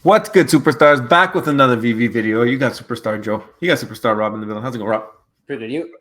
What's good, superstars? Back with another VV video. You got Superstar Joe. You got Superstar Rob in the middle. How's it going, Rob? Pretty good. You?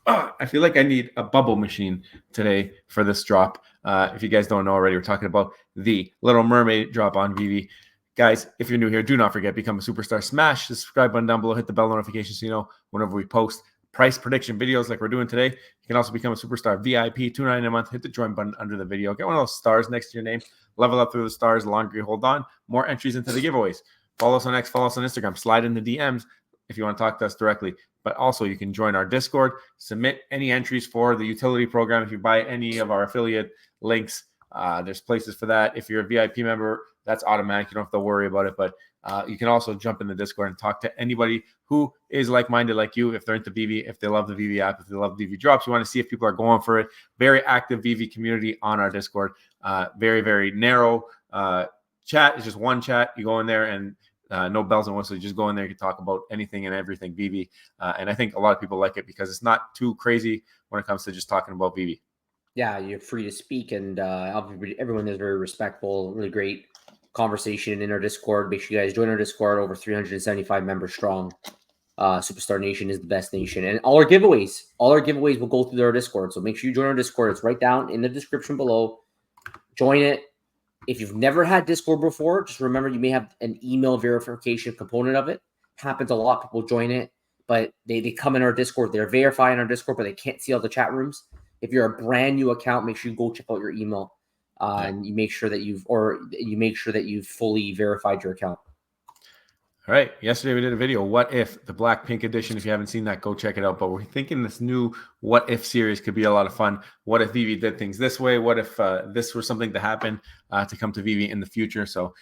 I feel like I need a bubble machine today for this drop. If you guys don't know already, we're talking about the Little Mermaid drop on Veve. Guys, if you're new here, do not forget, become a superstar. Smash the subscribe button down below. Hit the bell notification so you know whenever we post price prediction videos like we're doing today. You can also become a superstar VIP, $2.99 a month. Hit the join button under the video. Get one of those stars next to your name. Level up through the stars. The longer you hold on, more entries into the giveaways. Follow us on X. Follow us on Instagram. Slide in the DMs if you want to talk to us directly. But also, you can join our Discord. Submit any entries for the utility program. If you buy any of our affiliate links, there's places for that. If you're a VIP member, that's automatic. You don't have to worry about it. But you can also jump in the Discord and talk to anybody who is like-minded like you. If they're into Veve, if they love the Veve app, if they love Veve drops, you want to see if people are going for it. Very active Veve community on our Discord. Very, very narrow chat. It's just one chat. You go in there and no bells and whistles. You just go in there. You can talk about anything and everything Veve. And I think a lot of people like it because it's not too crazy when it comes to just talking about Veve. Yeah, you're free to speak, and everyone is very respectful. Really great conversation in our Discord. Make sure you guys join our Discord. Over 375 members strong. Superstar Nation is the best nation, and all our giveaways will go through our Discord. So make sure you join our Discord. It's right down in the description below. Join it. If you've never had Discord before, just remember you may have an email verification component of it. Happens a lot. People join it, but they come in our Discord. They're verifying our Discord, but they can't see all the chat rooms. If you're a brand new account, make sure you go check out your email, and you make sure that you've fully verified your account. All right. Yesterday we did a video, What If, the Blackpink edition. If you haven't seen that, go check it out. But we're thinking this new What If series could be a lot of fun. What if Veve did things this way? What if this were something to happen to come to Veve in the future? So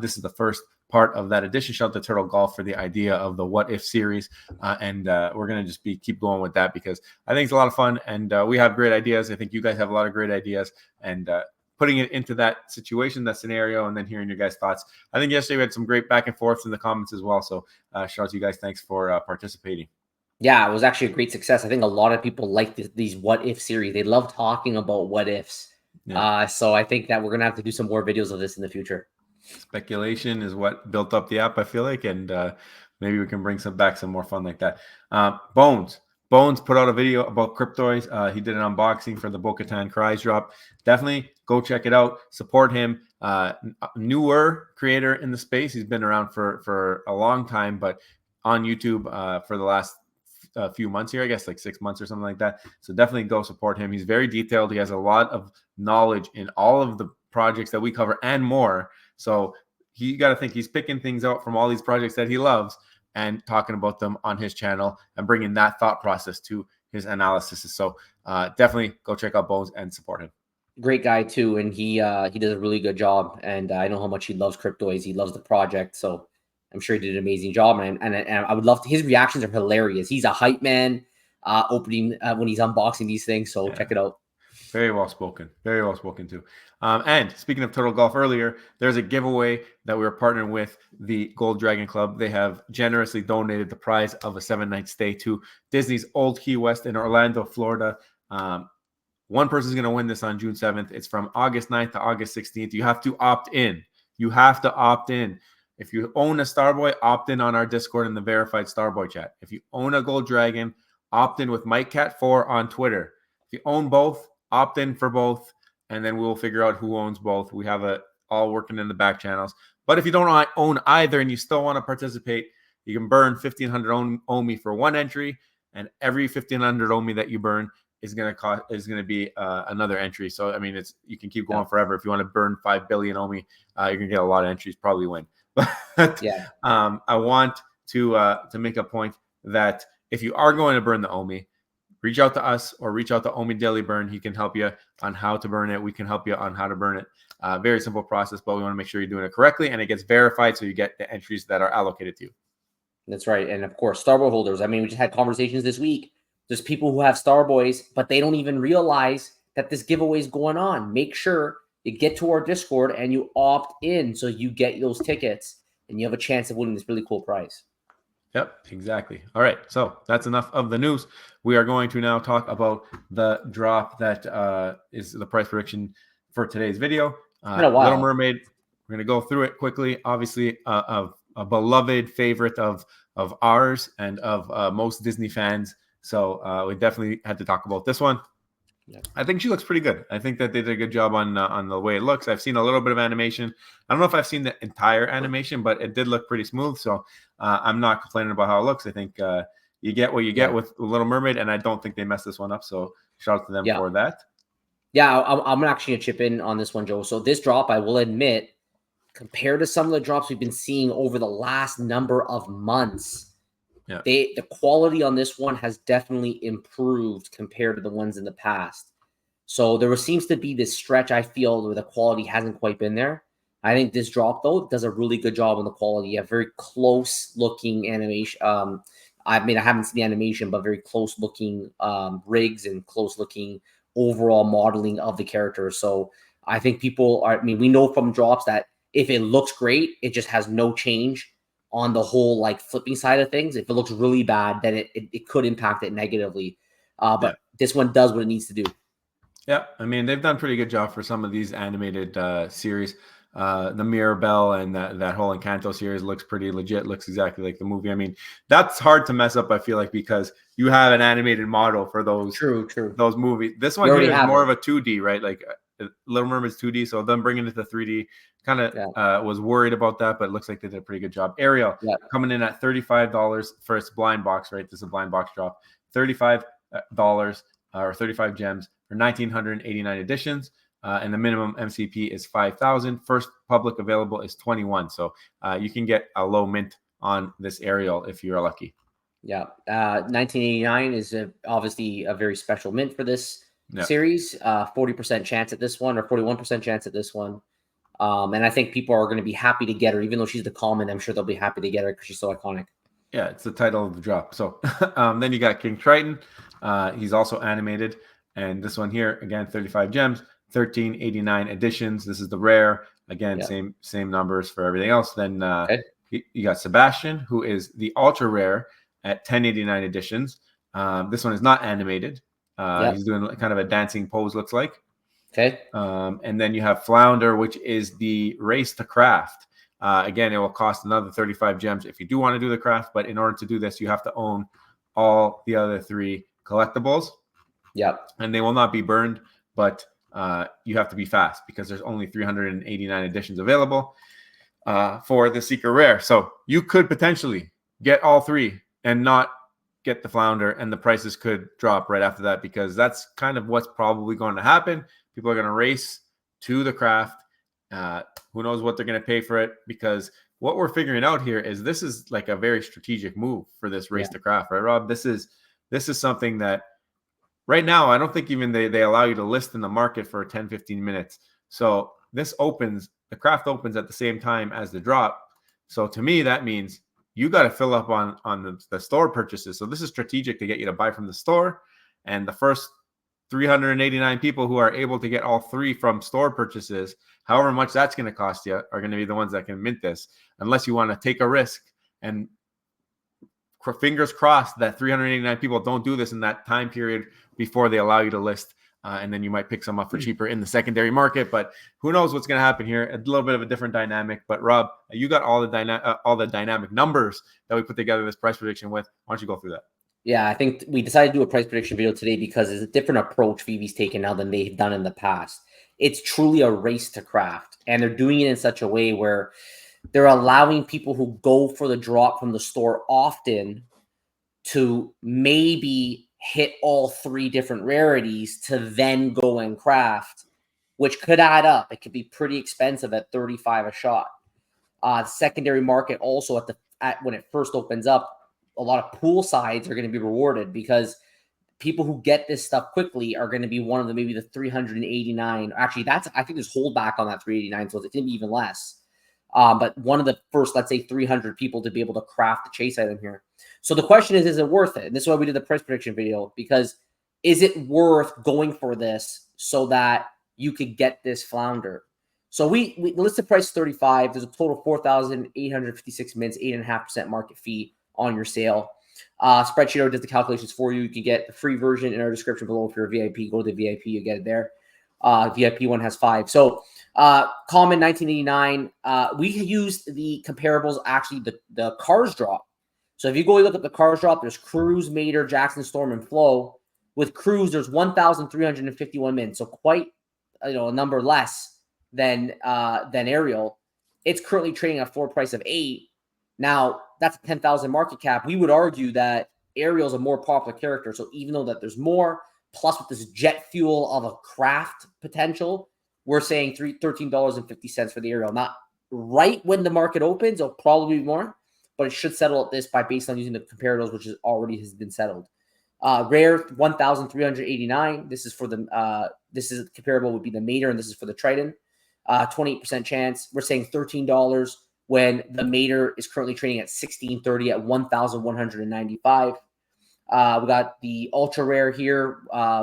this is the first part of that edition. Shout out to Turtle Golf for the idea of the What If series. And we're going to just keep going with that because I think it's a lot of fun. And we have great ideas. I think you guys have a lot of great ideas. And putting it into that situation, that scenario, and then hearing your guys' thoughts. I think yesterday we had some great back and forths in the comments as well. So shout out to you guys. Thanks for participating. Yeah, it was actually a great success. I think a lot of people like these What If series. They love talking about what ifs. Yeah. So I think that we're going to have to do some more videos of this in the future. Speculation is what built up the app, I feel like, and maybe we can bring some more fun like that. Bones put out a video about Cryptoys. He did an unboxing for the Bo-Katan Cries drop. Definitely go check it out. Support him. Newer creator in the space. He's been around for a long time, but on YouTube for the last few months here, I guess like 6 months or something like that. So definitely go support him. He's very detailed. He has a lot of knowledge in all of the projects that we cover and more. So you got to think he's picking things out from all these projects that he loves and talking about them on his channel and bringing that thought process to his analysis. So definitely go check out Bones and support him. Great guy too, and he does a really good job. And I know how much he loves Cryptoys. He loves the project, so I'm sure he did an amazing job. And I would love to. His reactions are hilarious. He's a hype man opening when he's unboxing these things. So check it out. Very well spoken. Very well spoken too. And speaking of Turtle Golf earlier, there's a giveaway that we were partnering with the Gold Dragon Club. They have generously donated the prize of a 7-night stay to Disney's Old Key West in Orlando, Florida. One person is going to win this on June 7th. It's from August 9th to August 16th. You have to opt in. You have to opt in. If you own a Starboy, opt in on our Discord in the verified Starboy chat. If you own a Gold Dragon, opt in with MikeCat4 on Twitter. If you own both, opt in for both, and then we'll figure out who owns both. We have it all working in the back channels. But if you don't own either and you still want to participate, you can burn 1,500 OMI for one entry, and every 1,500 OMI that you burn is going to be another entry. So I mean, you can keep going forever. If you want to burn 5 billion OMI, you're going to get a lot of entries, probably win. But yeah, I want to make a point that if you are going to burn the OMI, reach out to us or reach out to Omi Daily Burn. He can help you on how to burn it. We can help you on how to burn it. Very simple process, but we want to make sure you're doing it correctly and it gets verified so you get the entries that are allocated to you. That's right. And of course, Starboy holders. I mean, we just had conversations this week. There's people who have Starboys, but they don't even realize that this giveaway is going on. Make sure you get to our Discord and you opt in so you get those tickets and you have a chance of winning this really cool prize. Yep, exactly. All right, so that's enough of the news. We are going to now talk about the drop that is the price prediction for today's video. Little Mermaid We're going to go through it quickly. Obviously, a beloved favorite of ours and of most Disney fans. So we definitely had to talk about this one. Yeah. I think she looks pretty good. I think that they did a good job on the way it looks. I've seen a little bit of animation. I don't know if I've seen the entire animation, but it did look pretty smooth. So I'm not complaining about how it looks. I think you get what you get with Little Mermaid, and I don't think they messed this one up. So shout out to them for that. Yeah, I'm actually going to chip in on this one, Joe. So this drop, I will admit, compared to some of the drops we've been seeing over the last number of months, the quality on this one has definitely improved compared to the ones in the past. So there seems to be this stretch, I feel, where the quality hasn't quite been there. I think this drop, though, does a really good job on the quality. You have very close-looking animation. I haven't seen the animation, but very close-looking rigs and close-looking overall modeling of the characters. So I think we know from drops that if it looks great, it just has no change on the whole like flipping side of things. If it looks really bad, then it could impact it negatively. But this one does what it needs to do. Yeah, I mean, they've done a pretty good job for some of these animated series. The Mirabelle and that whole Encanto series looks pretty legit, looks exactly like the movie. I mean, that's hard to mess up, I feel like, because you have an animated model for those those movies. This one here is more of a 2D, right? Like Little Mermaid's 2D, so them bringing it to 3D kind of was worried about that, but it looks like they did a pretty good job. Ariel coming in at $35 for its blind box, right? This is a blind box drop. $35 or 35 gems for 1,989 editions. And the minimum MCP is 5,000. First public available is 21. So you can get a low mint on this Ariel if you're lucky. Yeah. 1989 is obviously a very special mint for this series. 40% chance at this one, or 41% chance at this one. And I think people are going to be happy to get her, even though she's the common. I'm sure they'll be happy to get her because she's so iconic. Yeah, it's the title of the drop. So then you got King Triton. He's also animated. And this one here, again, 35 gems. 1389 editions. This is the rare. Again, same numbers for everything else. Then you got Sebastian, who is the ultra rare at 1089 editions. This one is not animated. He's doing kind of a dancing pose, looks like. Okay. And then you have Flounder, which is the race to craft. Again, it will cost another 35 gems if you do want to do the craft. But in order to do this, you have to own all the other 3 collectibles. Yep. And they will not be burned, but you have to be fast because there's only 389 editions available for the Secret Rare. So you could potentially get all 3 and not get the Flounder, and the prices could drop right after that because that's kind of what's probably going to happen. People are going to race to the craft. Who knows what they're going to pay for it, because what we're figuring out here is this is like a very strategic move for this race to craft, right, Rob? This is something that right now, I don't think even they allow you to list in the market for 10, 15 minutes. So this opens, the craft opens at the same time as the drop. So to me, that means you got to fill up on the store purchases. So this is strategic to get you to buy from the store. And the first 389 people who are able to get all 3 from store purchases, however much that's going to cost you, are going to be the ones that can mint this, unless you want to take a risk and fingers crossed that 389 people don't do this in that time period before they allow you to list, and then you might pick some up for cheaper in the secondary market. But who knows what's going to happen here? A little bit of a different dynamic. But Rob, you got all the dynamic numbers that we put together this price prediction with. Why don't you go through that? Yeah, I think we decided to do a price prediction video today because it's a different approach Veve's taken now than they've done in the past. It's truly a race to craft, and they're doing it in such a way where they're allowing people who go for the drop from the store often to maybe hit all 3 different rarities to then go and craft, which could add up. It could be pretty expensive at 35 a shot. Secondary market also when it first opens up, a lot of pool sides are going to be rewarded because people who get this stuff quickly are going to be one of maybe the 389. Actually, I think there's holdback on that 389, so it's going to be even less. But one of the first, let's say 300 people to be able to craft the chase item here. So the question is it worth it? And this is why we did the price prediction video, because is it worth going for this so that you could get this Flounder? So we listed price 35. There's a total of 4,856 mints, 8.5% market fee on your sale. Spreadsheet does the calculations for you. You can get the free version in our description below. If you're a VIP, go to the VIP, you get it there. VIP one has 5. So common 1989. We used the comparables, actually the cars drop. So if you go look at the cars drop, there's Cruise, Mater, Jackson, Storm, and Flow. With Cruise, there's 1,351 min, so quite a number less than Ariel. It's currently trading at a floor price of 8. Now that's a 10,000 market cap. We would argue that Ariel's a more popular character. So even though that there's more, plus with this jet fuel of a craft potential, we're saying $13.50 for the Ariel. Not right when the market opens, it'll probably be more, but it should settle at this based on using the comparators, which already has been settled. Rare 1,389. This is for the this is comparable would be the Mater, and this is for the Triton. 28% chance. We're saying $13 when the Mater is currently trading at 1630 at 1,195. We got the ultra rare here,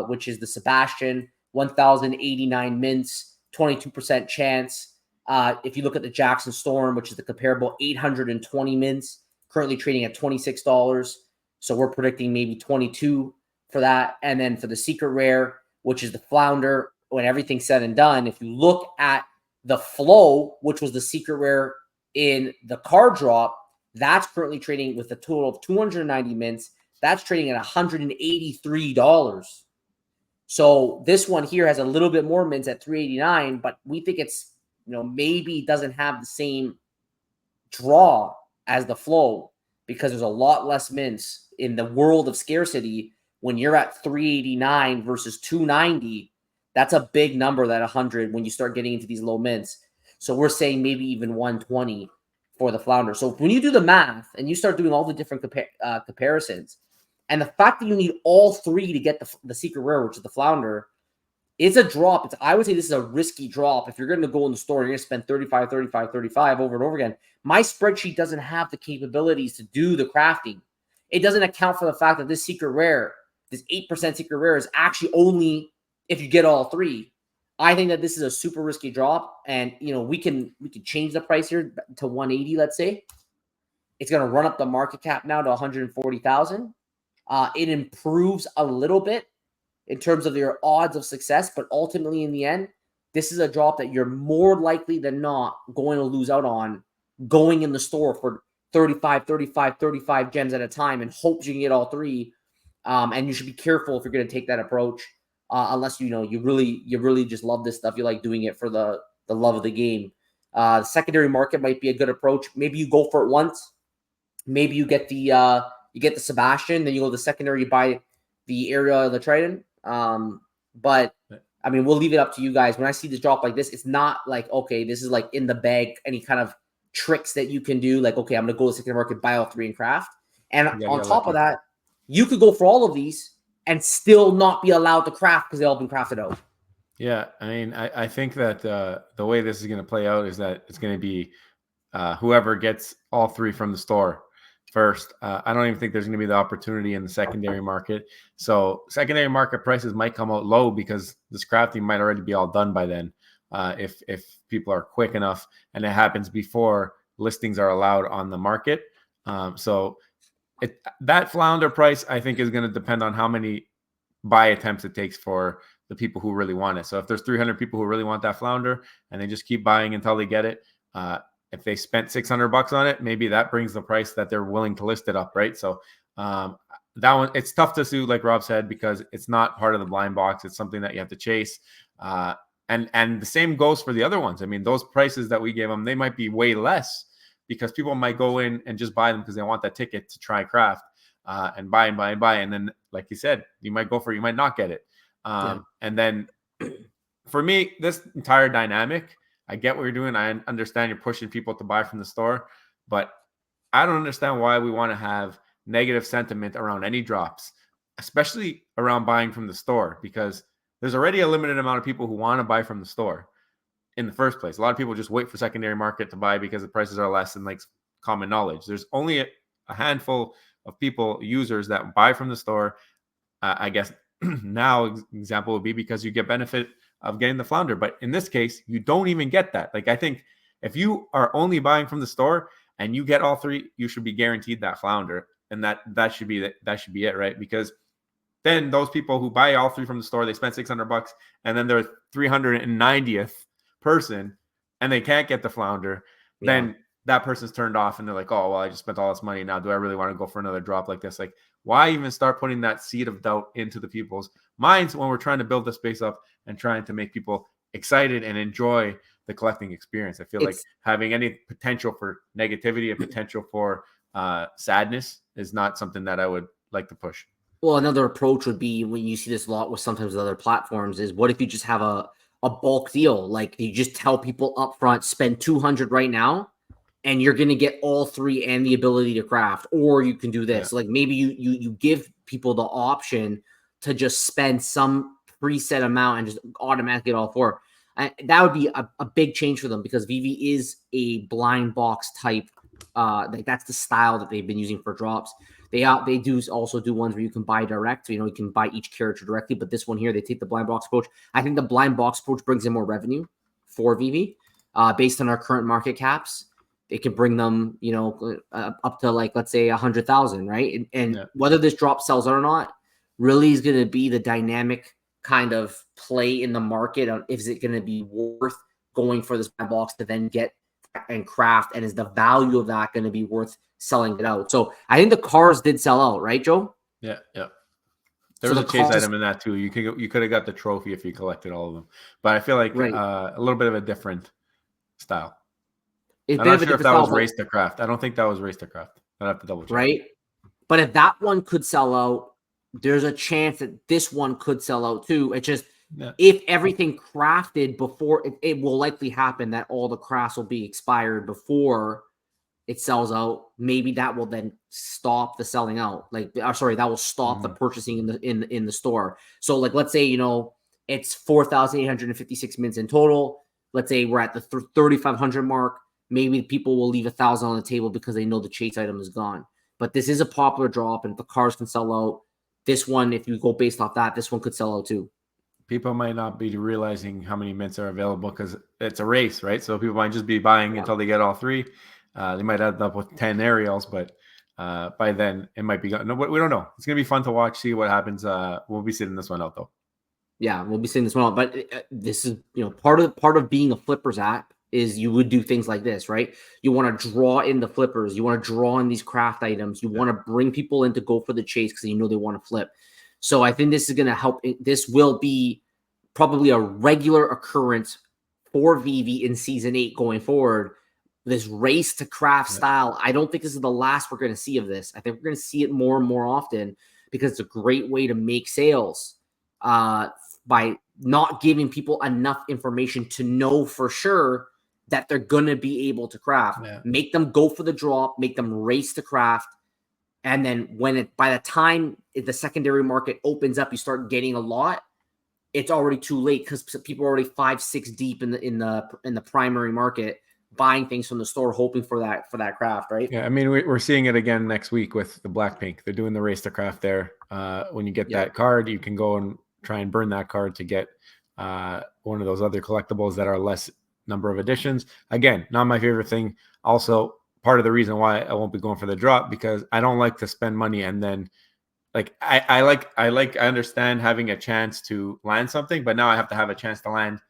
which is the Sebastian, 1,089 mints, 22% chance. If you look at the Jackson Storm, which is the comparable, 820 mints, currently trading at $26. So we're predicting maybe 22 for that. And then for the secret rare, which is the Flounder, when everything's said and done, if you look at the Flow, which was the secret rare in the card drop, that's currently trading with a total of 290 mints. That's trading at $183. So this one here has a little bit more mints at 389, but we think it's, maybe doesn't have the same draw as the Flow because there's a lot less mints in the world of scarcity. When you're at 389 versus 290, that's a big number, that 100, when you start getting into these low mints. So we're saying maybe even 120 for the Flounder. So when you do the math and you start doing all the different comparisons, and the fact that you need all 3 to get the secret rare, which is the Flounder, is a drop. I would say this is a risky drop. If you're going to go in the store, you're going to spend 35, 35, 35 over and over again. My spreadsheet doesn't have the capabilities to do the crafting. It doesn't account for the fact that this secret rare, this 8% secret rare, is actually only if you get all 3. I think that this is a super risky drop, and we can change the price here to 180. Let's say it's going to run up the market cap now to 140,000. It improves a little bit in terms of your odds of success, but ultimately in the end, this is a drop that you're more likely than not going to lose out on going in the store for 35 gems at a time and hope you can get all 3. And you should be careful if you're going to take that approach, unless you really just love this stuff. You like doing it for the love of the game. The secondary market might be a good approach. Maybe you go for it once. Maybe you get the Sebastian, then you go to the secondary, you buy the Ariel, the Triton. But I mean, we'll leave it up to you guys. When I see this drop like this, it's not like, okay, this is like in the bag, any kind of tricks that you can do. Like, okay, I'm going to go to the secondary market, buy all 3 and craft. And on top of that, you could go for all of these and still not be allowed to craft because they all been crafted out. Yeah, I mean, I think that the way this is going to play out is that it's going to be whoever gets all 3 from the store first. I don't even think there's going to be the opportunity in the secondary market. So secondary market prices might come out low because this crafting might already be all done by then. If people are quick enough, and it happens before listings are allowed on the market. So that Flounder price, I think, is going to depend on how many buy attempts it takes for the people who really want it. So if there's 300 people who really want that Flounder and they just keep buying until they get it, if they spent $600 on it, maybe that brings the price that they're willing to list it up, right? So that one, it's tough to sue, like Rob said, because it's not part of the blind box. It's something that you have to chase. And the same goes for the other ones. I mean, those prices that we gave them, they might be way less because people might go in and just buy them because they want that ticket to try craft and buy and buy and buy. And then, like you said, you might go for it, you might not get it. And then for me, this entire dynamic, I get what you're doing. I understand you're pushing people to buy from the store, but I don't understand why we want to have negative sentiment around any drops, especially around buying from the store, because there's already a limited amount of people who want to buy from the store in the first place. A lot of people just wait for secondary market to buy because the prices are less than like common knowledge. There's only a handful of people, users, that buy from the store. I guess now example would be because you get benefit of getting the Flounder. But in this case, you don't even get that. Like, I think if you are only buying from the store and you get all 3, you should be guaranteed that Flounder. And that should be it, right? Because then those people who buy all three from the store, they spend $600, and then they're 390th person, and they can't get the flounder. Then that person's turned off, and they're like, "Oh, well, I just spent all this money. Now, do I really want to go for another drop like this?" Like, why even start putting that seed of doubt into the people's minds when we're trying to build the space up and trying to make people excited and enjoy the collecting experience? I feel like having any potential for negativity and potential for sadness is not something that I would like to push. Well, another approach would be, when you see this a lot with sometimes with other platforms, is what if you just have a bulk deal? Like, you just tell people up front, spend 200 right now, and you're going to get all three and the ability to craft. Or you can do this. Like, maybe you give people the option to just spend some preset amount and just automatically get all four. That would be a big change for them, because Veve is a blind box type. Like, that's the style that they've been using for drops. They do also do ones where you can buy direct. So, you can buy each character directly. But this one here, they take the blind box approach. I think the blind box approach brings in more revenue for Veve, based on our current market caps. It can bring them, up to, like, let's say 100,000, right? And whether this drop sells or not really is going to be the dynamic kind of play in the market. Is it going to be worth going for this blind box to then get and craft, and is the value of that going to be worth selling it out? So I think the cars did sell out, right, Joe? Yeah. There was a chase item in that too. You could have got the trophy if you collected all of them, but I feel like a little bit of a different style. I'm not sure if that was race to craft. I don't think that was race to craft. I'd have to double check. Right, but if that one could sell out, there's a chance that this one could sell out too. It's just, if everything crafted before, it will likely happen that all the crafts will be expired before it sells out. Maybe that will then stop the selling out. That will stop the purchasing in the store. So, like, let's say, it's 4,856 mints in total. Let's say we're at the 3,500 mark. Maybe people will leave 1,000 on the table because they know the chase item is gone. But this is a popular drop, and if the cars can sell out, this one, if you go based off that, this one could sell out too. People might not be realizing how many mints are available because it's a race, right? So people might just be buying until they get all three. They might end up with 10 Ariels, but by then it might be gone. No, we don't know. It's going to be fun to watch, see what happens. We'll be sitting this one out, though. Yeah, we'll be sitting this one out. But this is, part of being a flippers app is you would do things like this, right? You want to draw in the flippers. You want to draw in these craft items. You want to bring people in to go for the chase because they want to flip. So I think this is going to help. This will be probably a regular occurrence for Veve in Season 8 going forward. This race to craft style. I don't think this is the last we're going to see of this. I think we're going to see it more and more often because it's a great way to make sales by not giving people enough information to know for sure that they're going to be able to craft. Make them go for the drop, make them race to craft. And then by the time the secondary market opens up, you start getting a lot. It's already too late because people are already 5-6 deep in the primary market, buying things from the store, hoping for that craft, right? Yeah, I mean, we're seeing it again next week with the Blackpink. They're doing the race to craft there. When you get that card, you can go and try and burn that card to get one of those other collectibles that are less number of editions. Again, not my favorite thing. Also, part of the reason why I won't be going for the drop, because I don't like to spend money and then I understand having a chance to land something, but now I have to have a chance to land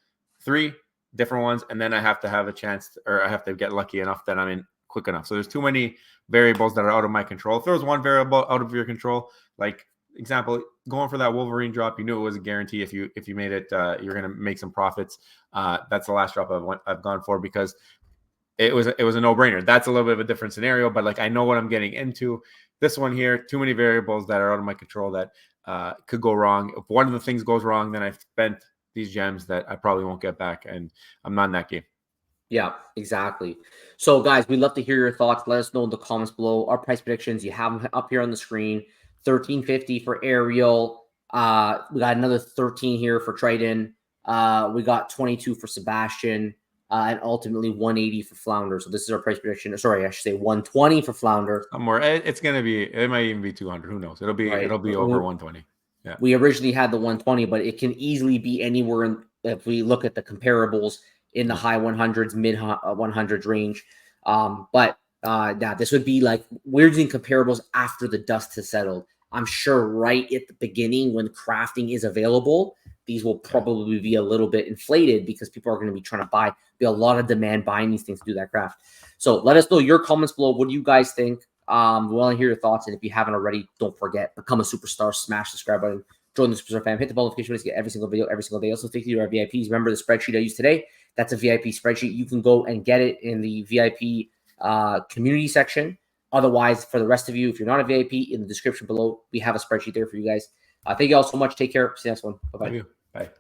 3 different ones, and then I have to have a chance or I have to get lucky enough that I'm in quick enough. So there's too many variables that are out of my control. If there was one variable out of your control, like example, going for that Wolverine drop, you knew it was a guarantee. If you made it, you're gonna make some profits. That's the last drop I've gone for because it was a no-brainer. That's a little bit of a different scenario, but like I know what I'm getting into. This one here, too many variables that are out of my control that could go wrong. If one of the things goes wrong, then I've spent these gems that I probably won't get back, and I'm not in that game. Yeah, exactly. So, guys, we'd love to hear your thoughts. Let us know in the comments below. Our price predictions, you have them up here on the screen. 1350 for Ariel. We got another 13 here for Triton. We got 22 for Sebastian. And ultimately 180 for Flounder. So this is our price prediction. Sorry, I should say 120 for Flounder. More. It's gonna be. It might even be 200. Who knows? It'll be over 120. Yeah. We originally had the 120, but it can easily be anywhere if we look at the comparables in the high 100s, mid 100s range. But this would be like we're using comparables after the dust has settled. I'm sure right at the beginning when crafting is available, these will probably be a little bit inflated because people are going to be trying to be a lot of demand buying these things to do that craft. So let us know your comments below. What do you guys think? We want to hear your thoughts. And if you haven't already, don't forget, become a superstar, smash the subscribe button, join the Superstar fam, hit the bell notification to get every single video every single day. Also, thank you to our VIPs. Remember the spreadsheet I used today? That's a VIP spreadsheet. You can go and get it in the VIP community section. Otherwise, for the rest of you, if you're not a VIP, in the description below, we have a spreadsheet there for you guys. Thank you all so much. Take care. See you next one. Bye-bye. Bye.